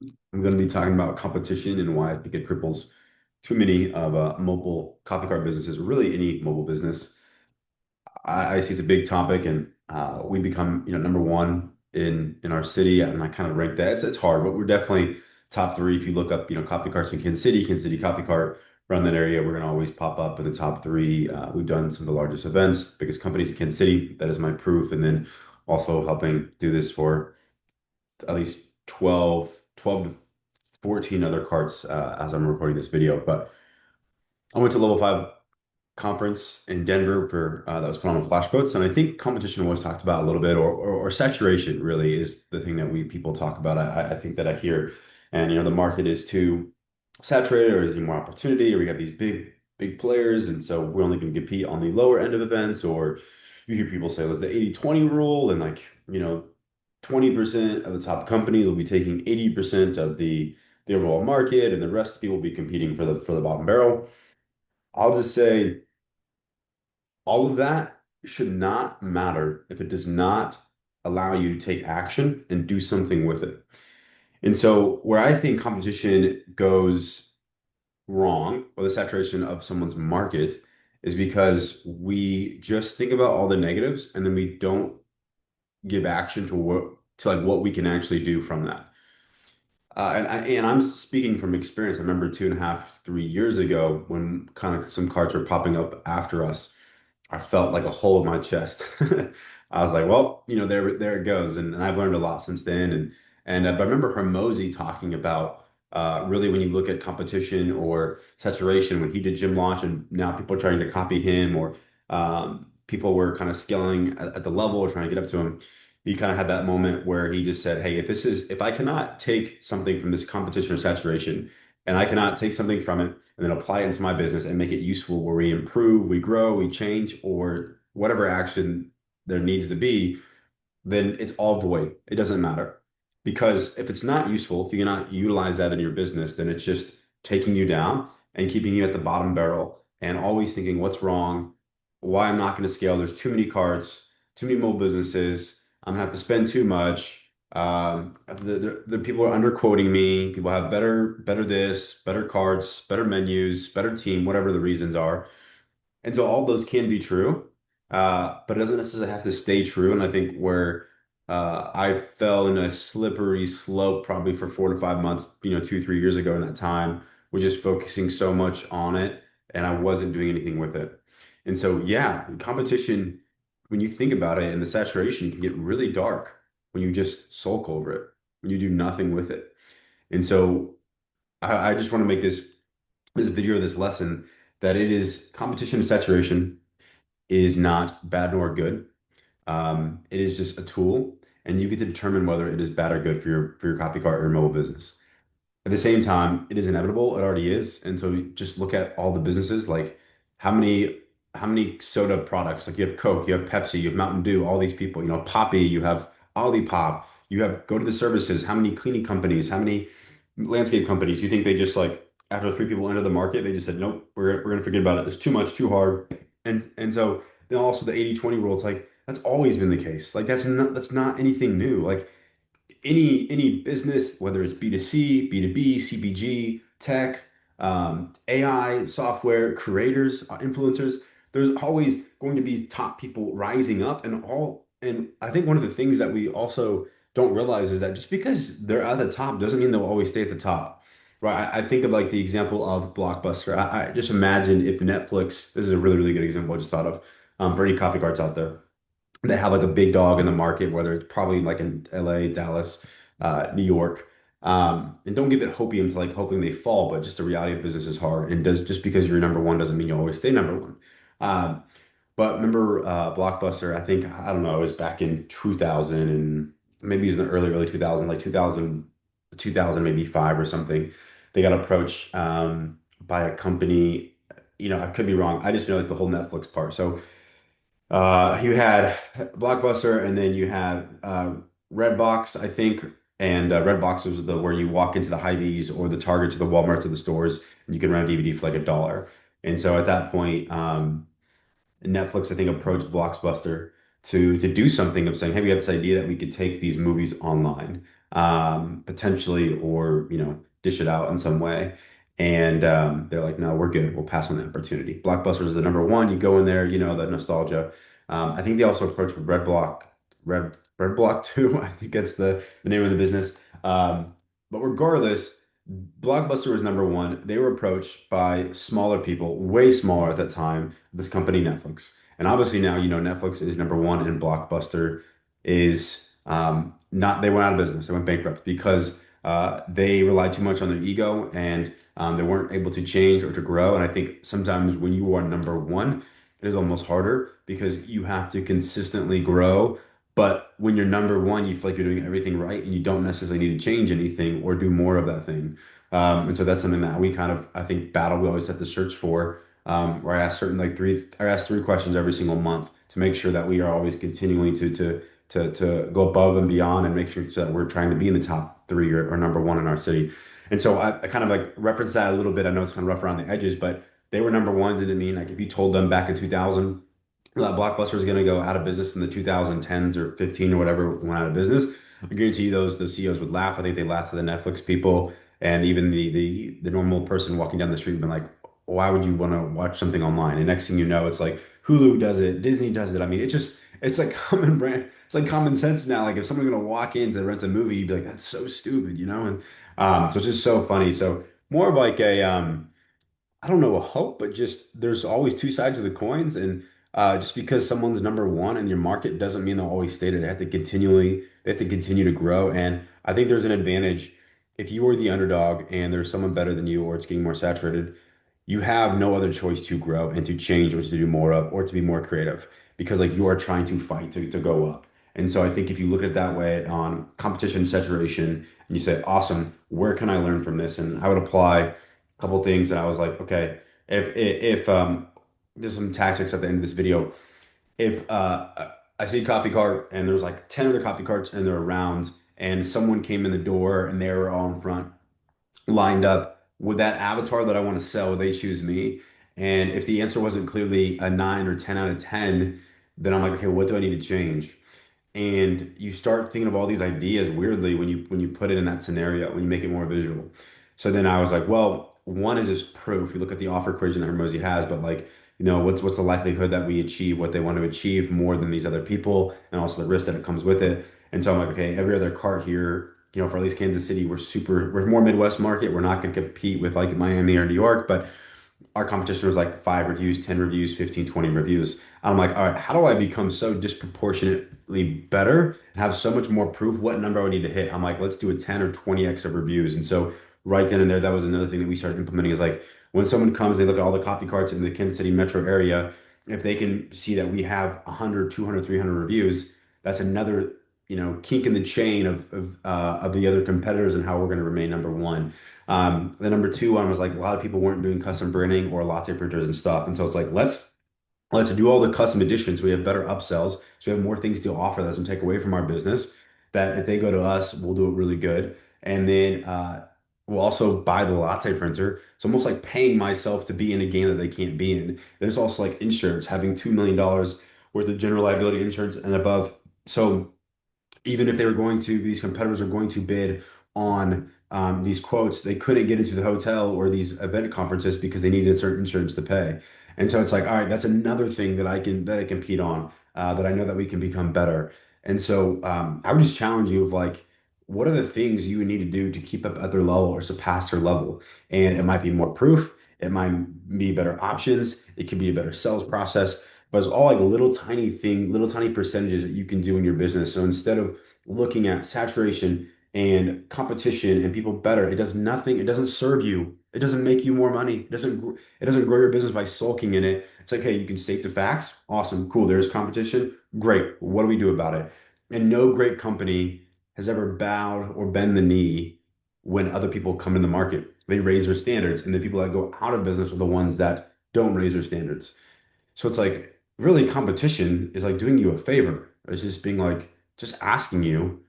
I'm going to be talking about competition and why I think it cripples too many of mobile coffee cart businesses, or really any mobile business. I see it's a big topic, and we become, number one in our city, and I kind of rank that. It's hard, but we're definitely top three. If you look up, coffee carts in Kansas City coffee cart around that area, we're going to always pop up in the top three. We've done some of the largest events, biggest companies in Kansas City. That is my proof, and then also helping do this for at least 12 to 14 other carts as I'm recording this video. But I went to level five conference in Denver for that was put on with Flash Boats, and I think competition was talked about a little bit, or saturation really is the thing that we people talk about. I think that I hear, and the market is too saturated, or is there more opportunity, or we have these big players, and so we're only going to compete on the lower end of events, or you hear people say, "Was the 80/20 rule?" And 20% of the top companies will be taking 80% of the overall market, and the rest of people will be competing for the bottom barrel. I'll just say all of that should not matter if it does not allow you to take action and do something with it. And so, where I think competition goes wrong, or the saturation of someone's market, is because we just think about all the negatives and then we don't give action to like what we can actually do from that. And I'm speaking from experience. I remember 2.5, 3 years ago when kind of some cards were popping up after us. I felt like a hole in my chest. I was like, well, there it goes. And I've learned a lot since then. But I remember Hormozi talking about really when you look at competition or saturation, when he did gym launch and now people are trying to copy him, or people were kind of scaling at the level or trying to get up to him. He kind of had that moment where he just said, hey, if I cannot take something from this competition or saturation, and I cannot take something from it and then apply it into my business and make it useful, where we improve, we grow, we change, or whatever action there needs to be, then it's all void. It doesn't matter. Because if it's not useful, if you cannot utilize that in your business, then it's just taking you down and keeping you at the bottom barrel and always thinking what's wrong, why I'm not going to scale. There's too many carts, too many mobile businesses. I'm gonna have to spend too much. The people are underquoting me. People have better this, better carts, better menus, better team, whatever the reasons are. And so all those can be true, but it doesn't necessarily have to stay true. And I think where I fell in a slippery slope probably for 4 to 5 months, 2, 3 years ago in that time, was just focusing so much on it and I wasn't doing anything with it. And so, yeah, competition, when you think about it, and the saturation can get really dark when you just sulk over it, when you do nothing with it. And so I just want to make this video, this lesson, that it is competition and saturation is not bad nor good. It is just a tool, and you get to determine whether it is bad or good for your copy cart or your mobile business. At the same time, it is inevitable. It already is. And so just look at all the businesses, like how many how many soda products, like you have Coke, you have Pepsi, you have Mountain Dew, all these people, Poppy, you have Olipop, you have go to the services, how many cleaning companies, how many landscape companies, you think they just like after three people enter the market, they just said, nope, we're gonna forget about it. It's too much, too hard. And so then also the 80/20 rule, it's like that's always been the case. Like that's not anything new. Like any business, whether it's B2C, B2B, CPG, tech, AI, software, creators, influencers, there's always going to be top people rising up and I think one of the things that we also don't realize is that just because they're at the top doesn't mean they'll always stay at the top. Right. I think of like the example of Blockbuster. I just imagine if Netflix, this is a really, really good example I just thought of, for any copy cards out there that have like a big dog in the market, whether it's probably like in LA, Dallas, New York. And don't give it hopium to like hoping they fall, but just the reality of business is hard. And does just because you're number one doesn't mean you always stay number one. Um, but remember Blockbuster, I think, I don't know, it was back in 2000 and maybe it was in the early 2000s, like 2000 maybe five or something. They got approached by a company, I could be wrong. I just know it's the whole Netflix part. So you had Blockbuster, and then you had Redbox, I think. And Redbox was the where you walk into the Hy-Vees or the Targets or the Walmarts or the stores, and you can rent a DVD for like $1. And so at that point, Netflix, I think, approached Blockbuster to do something of saying, hey, we have this idea that we could take these movies online. potentially, or dish it out in some way. And they're like, no, we're good. We'll pass on the opportunity. Blockbuster is the number one. You go in there, the nostalgia. I think they also approach with Red Block too. I think that's the name of the business. But regardless, Blockbuster was number one. They were approached by smaller people, way smaller at that time, this company, Netflix. And obviously now, Netflix is number one and Blockbuster is not, they went out of business. They went bankrupt because they relied too much on their ego and they weren't able to change or to grow. And I think sometimes when you are number one, it is almost harder because you have to consistently grow. But when you're number one, you feel like you're doing everything right and you don't necessarily need to change anything or do more of that thing. And so that's something that we kind of, I think, battle we always have to search for. Where I ask three questions every single month to make sure that we are always continuing to go above and beyond and make sure that we're trying to be in the top three or number one in our city. And so I kind of like reference that a little bit. I know it's kind of rough around the edges, but they were number one. Didn't mean like if you told them back in 2000 that Blockbuster is going to go out of business in the 2010s or 15 or whatever went out of business, I guarantee you those CEOs would laugh. I think they laughed at the Netflix people and even the normal person walking down the street would be like, why would you want to watch something online? And next thing you know, it's like Hulu does it, Disney does it. I mean, it's like common brand, it's like common sense now. Like if someone's gonna walk in to rent a movie, you'd be like, that's so stupid. And so it's just so funny. So more of like a I don't know, a hope, but just there's always two sides of the coins. And just because someone's number one in your market doesn't mean they'll always stay there. They have to continue to grow. And I think there's an advantage if you are the underdog and there's someone better than you or it's getting more saturated, you have no other choice to grow and to change or to do more of or to be more creative because like you are trying to fight to go up. And so I think if you look at it that way on competition saturation and you say, awesome, where can I learn from this? And I would apply a couple things and I was like, okay, if there's some tactics at the end of this video. If I see a coffee cart and there's like 10 other coffee carts and they're around and someone came in the door and they were all in front lined up with that avatar that I want to sell, would they choose me? And if the answer wasn't clearly a 9 or 10 out of 10, then I'm like, okay, what do I need to change? And you start thinking of all these ideas weirdly when you put it in that scenario, when you make it more visual. So then I was like, well, one is just proof. You look at the offer equation that Hormozi has, but like, what's the likelihood that we achieve what they want to achieve more than these other people, and also the risk that it comes with it. And so I'm like, okay, every other cart here, for at least Kansas City, we're more Midwest market. We're not going to compete with like Miami or New York, but our competition was like 5 reviews, 10 reviews, 15, 20 reviews. I'm like, all right, how do I become so disproportionately better and have so much more proof what number I would need to hit? I'm like, let's do a 10 or 20x of reviews. And so right then and there, that was another thing that we started implementing is like when someone comes, they look at all the coffee carts in the Kansas City metro area. If they can see that we have 100, 200, 300 reviews, that's another, kink in the chain of the other competitors and how we're going to remain number one. The number two one was like a lot of people weren't doing custom printing or latte printers and stuff. And so it's like, let's do all the custom editions so we have better upsells. So we have more things to offer that doesn't take away from our business. That if they go to us, we'll do it really good. And then we'll also buy the latte printer. It's almost like paying myself to be in a game that they can't be in. There's also like insurance, having $2 million worth of general liability insurance and above. So even if these competitors are going to bid on these quotes, they couldn't get into the hotel or these event conferences because they needed certain insurance to pay. And so it's like, all right, that's another thing that I compete on, that I know that we can become better. And so I would just challenge you of like, what are the things you would need to do to keep up at their level or surpass their level? And it might be more proof, it might be better options, it could be a better sales process. But it's all like little tiny percentages that you can do in your business. So instead of looking at saturation and competition and people better, it does nothing. It doesn't serve you. It doesn't make you more money. It doesn't grow your business by sulking in it. It's like, hey, you can state the facts. Awesome, cool. There's competition. Great. What do we do about it? And no great company has ever bowed or bend the knee when other people come in the market. They raise their standards, and the people that go out of business are the ones that don't raise their standards. So it's like really competition is like doing you a favor. It's just being like, just asking you,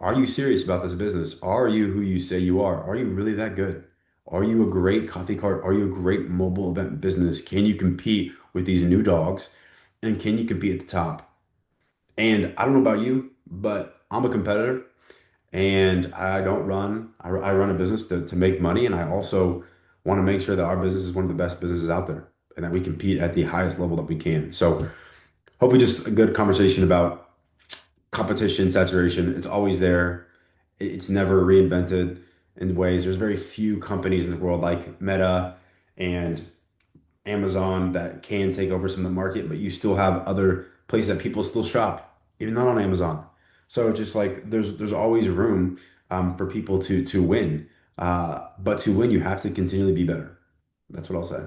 are you serious about this business? Are you who you say you are? Are you really that good? Are you a great coffee cart? Are you a great mobile event business? Can you compete with these new dogs? And can you compete at the top? And I don't know about you, but I'm a competitor. And I run a business to make money. And I also want to make sure that our business is one of the best businesses out there and that we compete at the highest level that we can. So hopefully just a good conversation about competition, saturation. It's always there. It's never reinvented in ways. There's very few companies in the world like Meta and Amazon that can take over some of the market, but you still have other places that people still shop, even not on Amazon. So it's just like there's always room for people to win. But to win, you have to continually be better. That's what I'll say.